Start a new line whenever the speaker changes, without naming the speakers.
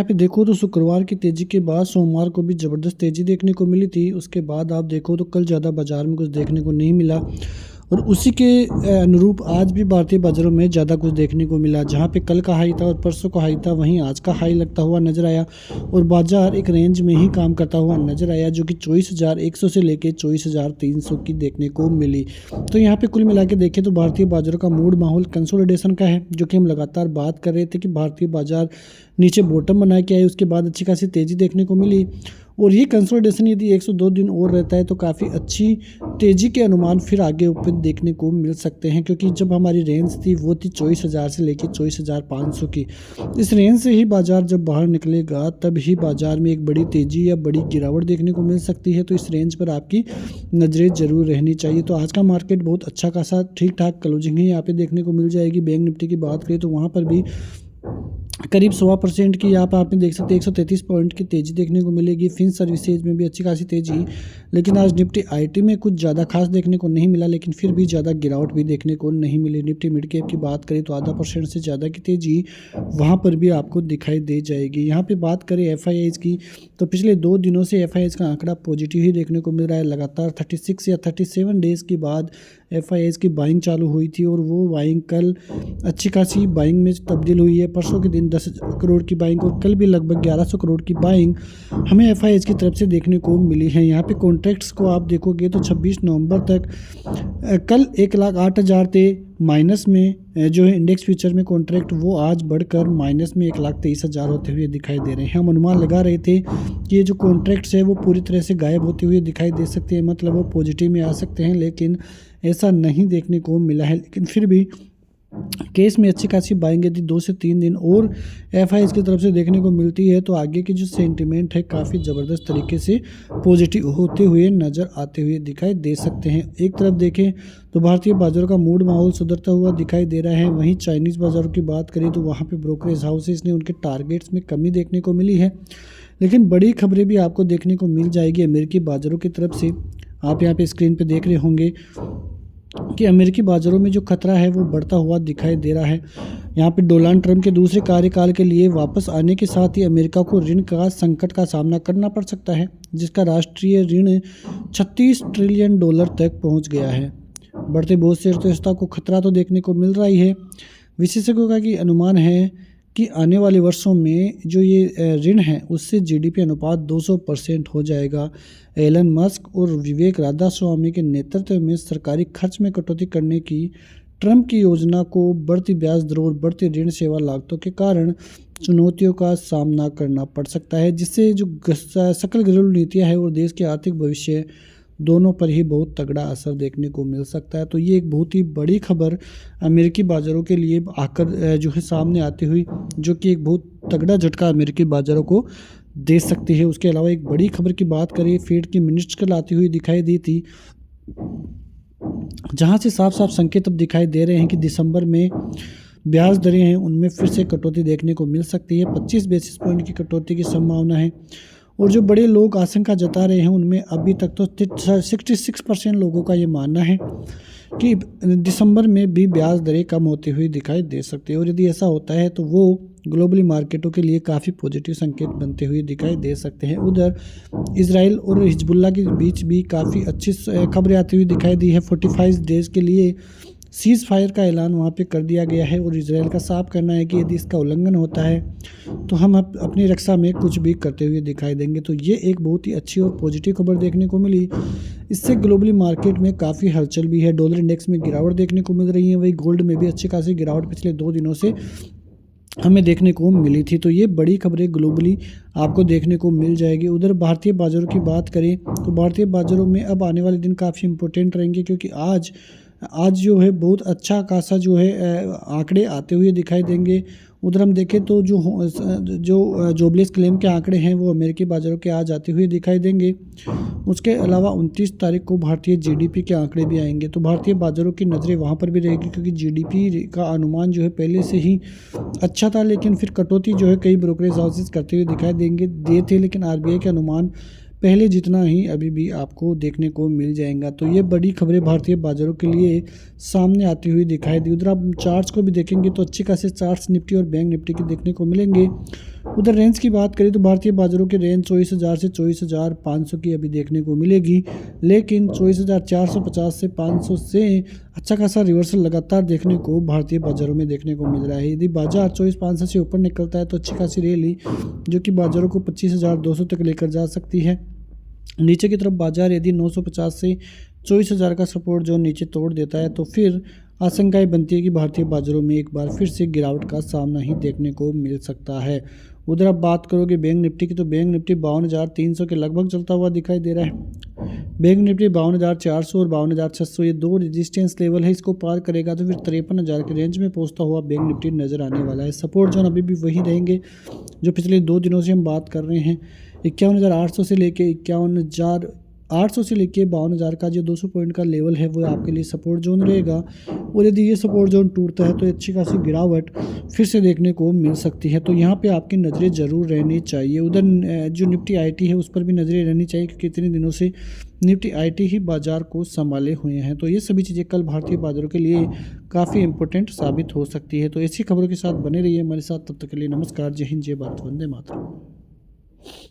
यहाँ पे देखो तो शुक्रवार की तेजी के बाद सोमवार को भी ज़बरदस्त तेजी देखने को मिली थी। उसके बाद आप देखो तो कल ज़्यादा बाजार में कुछ देखने को नहीं मिला और उसी के अनुरूप आज भी भारतीय बाज़ारों में ज़्यादा कुछ देखने को मिला। जहाँ पे कल का हाई था और परसों का हाई था, वहीं आज का हाई लगता हुआ नज़र आया और बाज़ार एक रेंज में ही काम करता हुआ नज़र आया, जो कि 24,100 से लेके 24,300 की देखने को मिली। तो यहाँ पे कुल मिला के देखें तो भारतीय बाज़ारों का मूड माहौल कंसोलिडेशन का है, जो कि हम लगातार बात कर रहे थे कि भारतीय बाज़ार नीचे बॉटम बना के आए, उसके बाद अच्छी खासी तेज़ी देखने को मिली और ये कंसोलिडेशन यदि 102 दिन और रहता है तो काफ़ी अच्छी तेज़ी के अनुमान फिर आगे ऊपर देखने को मिल सकते हैं, क्योंकि जब हमारी रेंज थी वो थी 24,000 से लेकर 24,500 की। इस रेंज से ही बाज़ार जब बाहर निकलेगा तब ही बाज़ार में एक बड़ी तेज़ी या बड़ी गिरावट देखने को मिल सकती है। तो इस रेंज पर आपकी नज़रें ज़रूर रहनी चाहिए। तो आज का मार्केट बहुत अच्छा खासा ठीक ठाक क्लोजिंग ही यहाँ पे देखने को मिल जाएगी। बैंक निफ्टी की बात करें तो वहाँ पर भी करीब 1.25% की यहाँ पर आपने देख सकते हैं 133 पॉइंट की तेज़ी देखने को मिलेगी। फिन सर्विसेज में भी अच्छी खासी तेज़ी, लेकिन आज निफ्टी आईटी में कुछ ज़्यादा खास देखने को नहीं मिला, लेकिन फिर भी ज़्यादा गिरावट भी देखने को नहीं मिली। निफ्टी मिड कैप की बात करें तो 0.5% से ज़्यादा की तेज़ी वहाँ पर भी आपको दिखाई दे जाएगी। यहाँ पर बात करें एफआईआईज़ की तो पिछले 2 दिनों से एफआईआईज़ का आंकड़ा पॉजिटिव ही देखने को मिल रहा है। लगातार 36 या 37 डेज़ के बाद एफआईआईज़ की बाइंग चालू हुई थी और वो बाइंग कल अच्छी खासी बाइंग में तब्दील हुई है। परसों के दिन 10 करोड़ की बाइंग और कल भी लगभग 1100 करोड़ की बाइंग हमें एफआईआईज़ की तरफ से देखने को मिली है। यहाँ पे कॉन्ट्रैक्ट्स को आप देखोगे तो 26 नवंबर तक कल 1,08,000 थे माइनस में, जो है इंडेक्स फ्यूचर में कॉन्ट्रैक्ट वो आज बढ़कर माइनस में 1,23,000 होते हुए दिखाई दे रहे हैं। हम अनुमान लगा रहे थे कि ये जो कॉन्ट्रैक्ट्स है वो पूरी तरह से गायब होते हुए दिखाई दे सकते हैं, मतलब वो पॉजिटिव में आ सकते हैं, लेकिन ऐसा नहीं देखने को मिला है। लेकिन फिर भी केस में अच्छी खासी बाइंग यदि 2 से 3 दिन और एफआईआईज़ की तरफ से देखने को मिलती है तो आगे की जो सेंटिमेंट है काफ़ी ज़बरदस्त तरीके से पॉजिटिव होते हुए नज़र आते हुए दिखाई दे सकते हैं। एक तरफ देखें तो भारतीय बाज़ारों का मूड माहौल सुधरता हुआ दिखाई दे रहा है, वहीं चाइनीज़ बाज़ारों की बात करें तो वहाँ पर ब्रोकरेज हाउसेस ने उनके टारगेट्स में कमी देखने को मिली है। लेकिन बड़ी खबरें भी आपको देखने को मिल जाएगी अमेरिकी बाज़ारों की तरफ से। आप यहाँ पे स्क्रीन पे देख रहे होंगे कि अमेरिकी बाज़ारों में जो खतरा है वो बढ़ता हुआ दिखाई दे रहा है। यहाँ पे डोनाल्ड ट्रंप के दूसरे कार्यकाल के लिए वापस आने के साथ ही अमेरिका को ऋण का संकट का सामना करना पड़ सकता है, जिसका राष्ट्रीय ऋण 36 ट्रिलियन डॉलर तक पहुँच गया है। बढ़ते बोझ से अर्थव्यवस्था को खतरा तो देखने को मिल रहा ही है। विशेषज्ञों का कि अनुमान है कि आने वाले वर्षों में जो ये ऋण है उससे जीडीपी अनुपात 200% हो जाएगा। एलन मस्क और विवेक राधास्वामी के नेतृत्व में सरकारी खर्च में कटौती करने की ट्रंप की योजना को बढ़ती ब्याज दरों और बढ़ती ऋण सेवा लागतों के कारण चुनौतियों का सामना करना पड़ सकता है, जिससे जो सकल घरेलू नीतियाँ है और देश के आर्थिक भविष्य दोनों पर ही बहुत तगड़ा असर देखने को मिल सकता है। तो ये एक बहुत ही बड़ी खबर अमेरिकी बाज़ारों के लिए आकर जो है सामने आती हुई, जो कि एक बहुत तगड़ा झटका अमेरिकी बाज़ारों को दे सकती है। उसके अलावा एक बड़ी खबर की बात करें, फेड की मिनट्स कल आती हुई दिखाई दी थी, जहां से साफ साफ संकेत अब दिखाई दे रहे हैं कि दिसंबर में ब्याज दरें हैं उनमें फिर से कटौती देखने को मिल सकती है। 25 बेसिस पॉइंट की कटौती की संभावना है और जो बड़े लोग आशंका जता रहे हैं उनमें अभी तक तो 66% लोगों का ये मानना है कि दिसंबर में भी ब्याज दरें कम होती हुई दिखाई दे सकती है। और यदि ऐसा होता है तो वो ग्लोबली मार्केटों के लिए काफ़ी पॉजिटिव संकेत बनते हुए दिखाई दे सकते हैं। उधर इजराइल और हिजबुल्लाह के बीच भी काफ़ी अच्छी खबरें आती हुई दिखाई दी है। 45 डेज़ के लिए सीज़ फायर का ऐलान वहाँ पे कर दिया गया है और इजराइल का साफ कहना है कि यदि इसका उल्लंघन होता है तो हम अपनी रक्षा में कुछ भी करते हुए दिखाई देंगे। तो ये एक बहुत ही अच्छी और पॉजिटिव खबर देखने को मिली। इससे ग्लोबली मार्केट में काफ़ी हलचल भी है। डॉलर इंडेक्स में गिरावट देखने को मिल रही है, वही गोल्ड में भी अच्छी खासी गिरावट पिछले 2 दिनों से हमें देखने को मिली थी। तो ये बड़ी खबरें ग्लोबली आपको देखने को मिल जाएगी। उधर भारतीय बाज़ारों की बात करें तो भारतीय बाज़ारों में अब आने वाले दिन काफ़ी इंपॉर्टेंट रहेंगे, क्योंकि आज जो है बहुत अच्छा खासा जो है आंकड़े आते हुए दिखाई देंगे। उधर हम देखें तो जो जॉबलेस क्लेम के आंकड़े हैं वो अमेरिकी बाज़ारों के आज आते हुए दिखाई देंगे। उसके अलावा 29 तारीख को भारतीय जीडीपी के आंकड़े भी आएंगे, तो भारतीय बाज़ारों की नज़रें वहाँ पर भी रहेगी, क्योंकि जीडीपी का अनुमान जो है पहले से ही अच्छा था, लेकिन फिर कटौती जो है कई ब्रोकरेज हाउसेस करते हुए दिखाई दिए थे, लेकिन आरबीआई के अनुमान पहले जितना ही अभी भी आपको देखने को मिल जाएगा। तो ये बड़ी खबरें भारतीय बाज़ारों के लिए सामने आती हुई दिखाई दी। उधर आप चार्ट्स को भी देखेंगे तो अच्छी खासे चार्ट्स निफ्टी और बैंक निफ्टी के देखने को मिलेंगे। उधर रेंज की बात करें तो भारतीय बाजारों की रेंज 24,000 से 24,500 की अभी देखने को मिलेगी, लेकिन 24,450 से 500 से अच्छा खासा रिवर्सल लगातार देखने को भारतीय बाजारों में देखने को मिल रहा है। यदि बाजार 24,500 से ऊपर निकलता है तो अच्छी खासी रैली जो कि बाजारों को 25,200 तक लेकर जा सकती है। नीचे की तरफ बाजार यदि 950 से 24,000 का सपोर्ट जोन नीचे तोड़ देता है तो फिर आशंकाएं बनती है कि भारतीय बाजारों में एक बार फिर से गिरावट का सामना ही देखने को मिल सकता है। उधर आप बात करोगे बैंक निफ्टी की, तो बैंक निफ्टी 52,300 के लगभग चलता हुआ दिखाई दे रहा है। बैंक निफ्टी 52,400 और 52,600 ये दो रेजिस्टेंस लेवल है, इसको पार करेगा तो फिर 53,000 के रेंज में पहुंचता हुआ बैंक निफ्टी नज़र आने वाला है। सपोर्ट जोन अभी भी वही रहेंगे जो पिछले 2 दिनों से हम बात कर रहे हैं। 51,800 से लेके 51,800 से लेके 52,000 का जो 200 पॉइंट का लेवल है वो आपके लिए सपोर्ट जोन रहेगा। और यदि ये सपोर्ट जोन टूटता है तो अच्छी खासी गिरावट फिर से देखने को मिल सकती है, तो यहाँ पे आपकी नज़रें ज़रूर रहनी चाहिए। उधर जो निफ्टी आईटी है उस पर भी नज़रें रहनी चाहिए, क्योंकि इतने दिनों से निफ्टी आईटी ही बाज़ार को संभाले हुए हैं। तो ये सभी चीज़ें कल भारतीय बाजारों के लिए काफ़ी इंपॉर्टेंट साबित हो सकती है। तो ऐसी खबरों के साथ बने रहिए हमारे साथ, तब तक के लिए नमस्कार, जय हिंद, जय भारत, वंदे मातरम।